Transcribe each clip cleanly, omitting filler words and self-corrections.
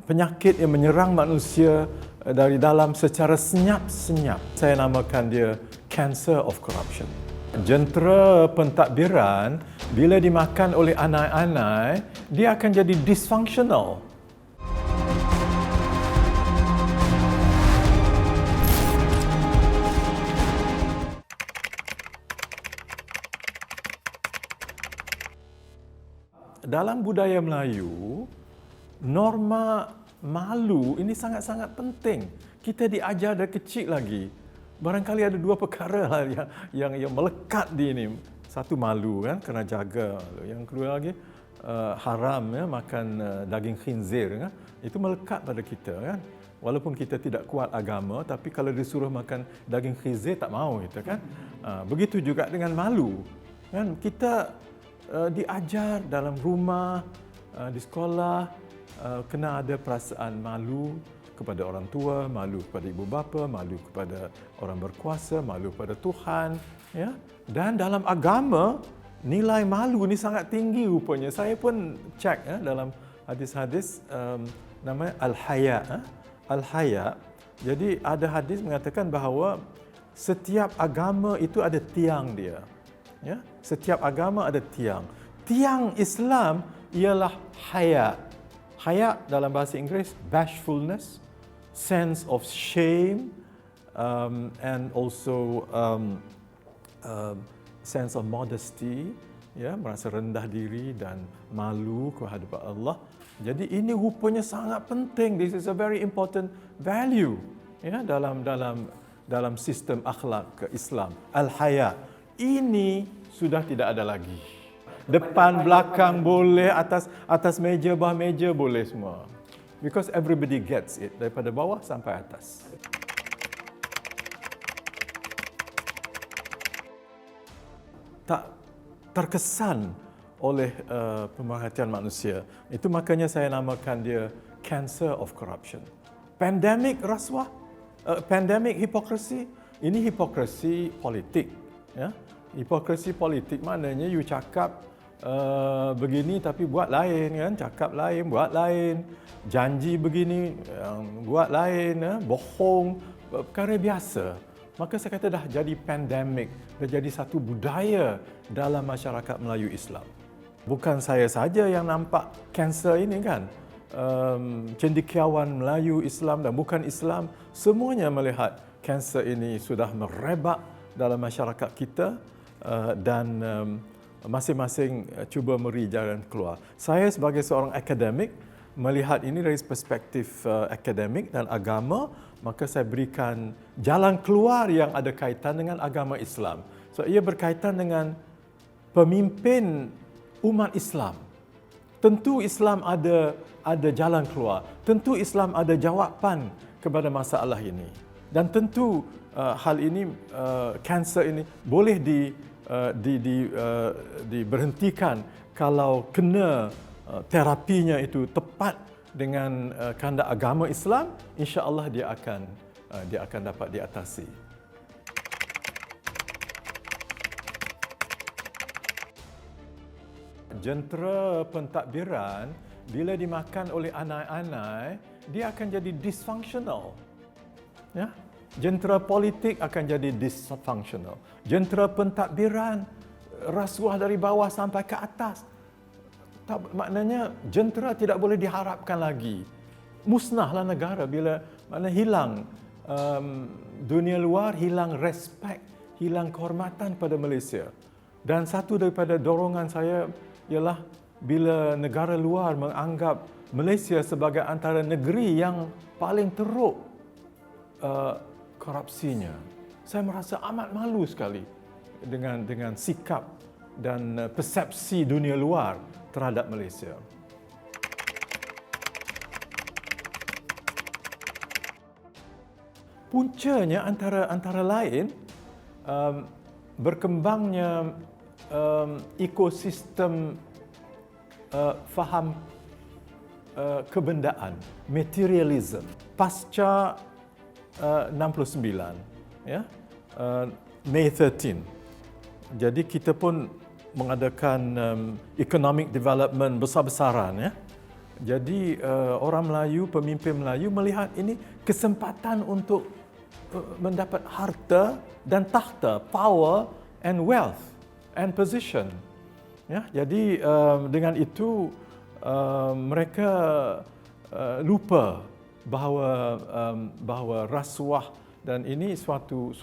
penyakit yang menyerang manusia dari dalam secara senyap-senyap. Saya namakan dia cancer of corruption. Jentera pentadbiran bila dimakan oleh anai-anai, dia akan jadi dysfunctional. Dalam budaya Melayu, norma malu ini sangat-sangat penting. Kita diajar dari kecil lagi. Barangkali ada dua perkara lah yang melekat di ini. Satu malu kan, kena jaga. Yang kedua lagi haram ya, makan daging khinzir kan. Itu melekat pada kita kan. Walaupun kita tidak kuat agama, tapi kalau disuruh makan daging khinzir tak mau kita kan. Begitu juga dengan malu. Kan kita diajar dalam rumah, di sekolah, kena ada perasaan malu kepada orang tua, malu kepada ibu bapa, malu kepada orang berkuasa, malu kepada Tuhan. Ya? Dan dalam agama, nilai malu ni sangat tinggi rupanya. Saya pun cek ya, dalam hadis-hadis namanya Al-Haya. Al-Haya. Jadi ada hadis mengatakan bahawa setiap agama itu ada tiang dia. Ya, setiap agama ada tiang. Tiang Islam ialah haya. Haya dalam bahasa Inggeris, bashfulness, sense of shame, and also sense of modesty, ya, merasa rendah diri dan malu ke hadapan Allah. Jadi ini rupanya sangat penting. This is a very important value ya dalam sistem akhlak Islam. Al-Haya. Ini sudah tidak ada lagi. Depan, belakang boleh, atas meja, bawah meja boleh semua. Because everybody gets it, daripada bawah sampai atas. Tak terkesan oleh pemerhatian manusia. Itu makanya saya namakan dia cancer of corruption. Pandemic rasuah, pandemic hipokrasi, ini hipokrasi politik. Ya? Hipokrasi politik maknanya you cakap begini tapi buat lain kan, cakap lain buat lain, janji begini buat lain, ya? Bohong, perkara biasa. Maka saya kata dah jadi pandemik, dah jadi satu budaya dalam masyarakat Melayu Islam. Bukan saya saja yang nampak kanser ini kan, cendekiawan Melayu Islam dan bukan Islam semuanya melihat kanser ini sudah merebak dalam masyarakat kita. Dan masing-masing cuba memberi jalan keluar. Saya sebagai seorang akademik melihat ini dari perspektif akademik dan agama, maka saya berikan jalan keluar yang ada kaitan dengan agama Islam. So ia berkaitan dengan pemimpin umat Islam. Tentu Islam ada jalan keluar. Tentu Islam ada jawapan kepada masalah ini. Dan tentu hal ini, kanser ini boleh diberhentikan kalau kena terapinya itu tepat dengan kehendak agama Islam, insya-Allah dia akan dapat diatasi. Jentera pentadbiran bila dimakan oleh anai-anai, dia akan jadi dysfunctional. Ya? Jentera politik akan jadi dysfunctional. Jentera pentadbiran, rasuah dari bawah sampai ke atas. Maknanya jentera tidak boleh diharapkan lagi. Musnahlah negara bila hilang dunia luar, hilang respect, hilang kehormatan pada Malaysia. Dan satu daripada dorongan saya ialah bila negara luar menganggap Malaysia sebagai antara negeri yang paling teruk korupsinya. Saya merasa amat malu sekali dengan sikap dan persepsi dunia luar terhadap Malaysia. Puncanya antara lain berkembangnya ekosistem faham kebendaan, materialism. Pasca 69, ya, May 13. Jadi kita pun mengadakan economic development besar-besaran, ya. Jadi orang Melayu, pemimpin Melayu melihat ini kesempatan untuk mendapat harta dan takhta, power and wealth and position. Ya, jadi dengan itu mereka lupa bahawa rasuah dan ini suatu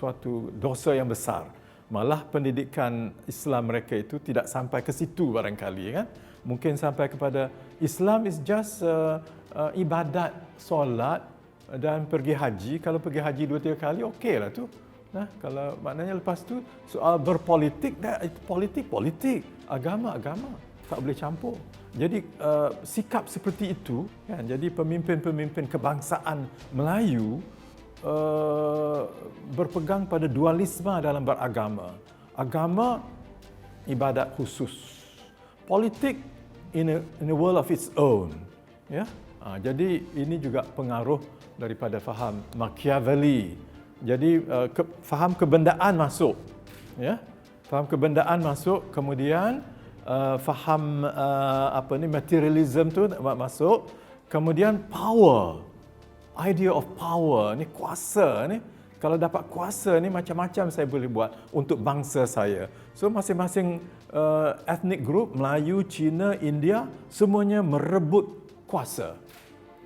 dosa yang besar. Malah pendidikan Islam mereka itu tidak sampai ke situ barangkali, kan? Mungkin sampai kepada Islam is just ibadat, solat dan pergi haji. Kalau pergi haji 2-3 kali, okeylah tu. Nah, kalau maknanya lepas tu soal berpolitik, politik, agama, tak boleh campur. Jadi sikap seperti itu, kan? Jadi pemimpin-pemimpin kebangsaan Melayu berpegang pada dualisme dalam beragama. Agama ibadat khusus, politik in a world of its own. Ya, jadi ini juga pengaruh daripada faham Machiavelli. Jadi faham kebendaan masuk, ya, faham kebendaan masuk, kemudian faham materialism tu masuk, kemudian power, idea of power ni, kuasa ni. Kalau dapat kuasa ni, macam-macam saya boleh buat untuk bangsa saya. So masing-masing ethnic group, Melayu, Cina, India, semuanya merebut kuasa.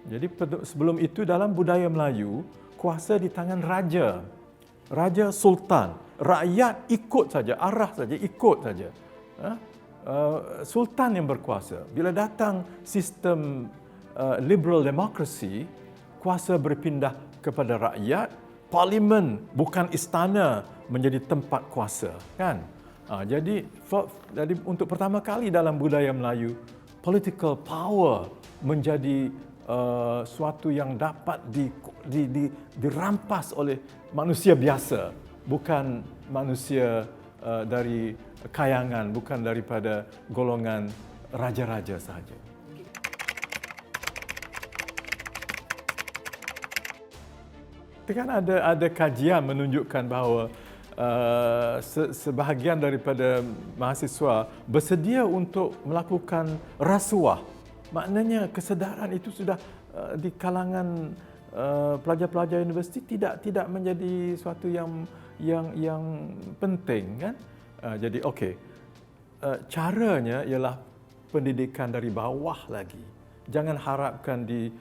Jadi sebelum itu dalam budaya Melayu, kuasa di tangan raja, raja sultan. Rakyat ikut saja, arah saja, ikut saja. Sultan yang berkuasa. Bila datang sistem liberal democracy, kuasa berpindah kepada rakyat. Parlimen, bukan istana, menjadi tempat kuasa, kan? Jadi untuk pertama kali dalam budaya Melayu, political power menjadi suatu yang dapat dirampas oleh manusia biasa, bukan manusia dari kayangan, bukan daripada golongan raja-raja sahaja. Kan ada kajian menunjukkan bahawa sebahagian daripada mahasiswa bersedia untuk melakukan rasuah. Maknanya kesedaran itu sudah di kalangan pelajar-pelajar universiti tidak menjadi suatu yang penting, kan? Jadi okey. Caranya ialah pendidikan dari bawah lagi. Jangan harapkan di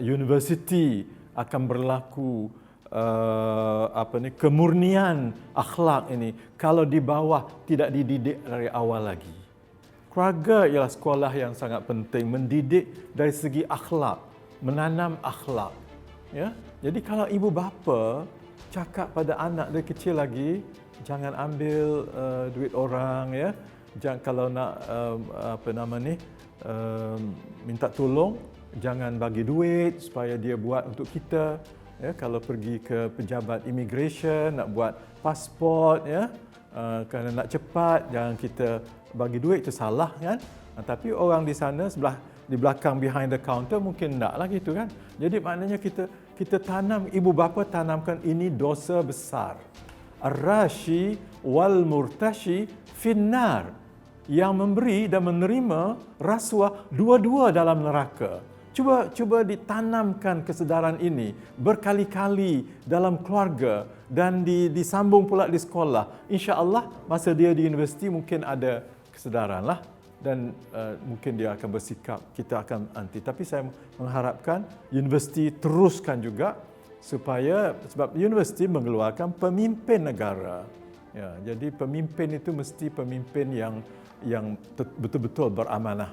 universiti akan berlaku kemurnian akhlak ini kalau di bawah tidak dididik dari awal lagi. Keluarga ialah sekolah yang sangat penting, mendidik dari segi akhlak, menanam akhlak. Ya, jadi kalau ibu bapa cakap pada anak dari kecil lagi, jangan ambil duit orang, ya. Jangan, kalau nak minta tolong, jangan bagi duit supaya dia buat untuk kita. Ya, kalau pergi ke pejabat immigration nak buat pasport, ya, kerana nak cepat, jangan kita bagi duit, itu salah, kan? Tapi orang di sana di belakang behind the counter mungkin taklah gitu, kan? Jadi maknanya kita tanam, ibu bapa tanamkan ini dosa besar. Ar-rashi wal murtashi finnar. Yang memberi dan menerima rasuah dua-dua dalam neraka. Cuba ditanamkan kesedaran ini berkali-kali dalam keluarga dan disambung pula di sekolah. Insya-Allah masa dia di universiti mungkin ada kesedaranlah dan mungkin dia akan bersikap, kita akan anti. Tapi saya mengharapkan universiti teruskan juga sebab universiti mengeluarkan pemimpin negara. Ya, jadi pemimpin itu mesti pemimpin yang betul-betul beramanah.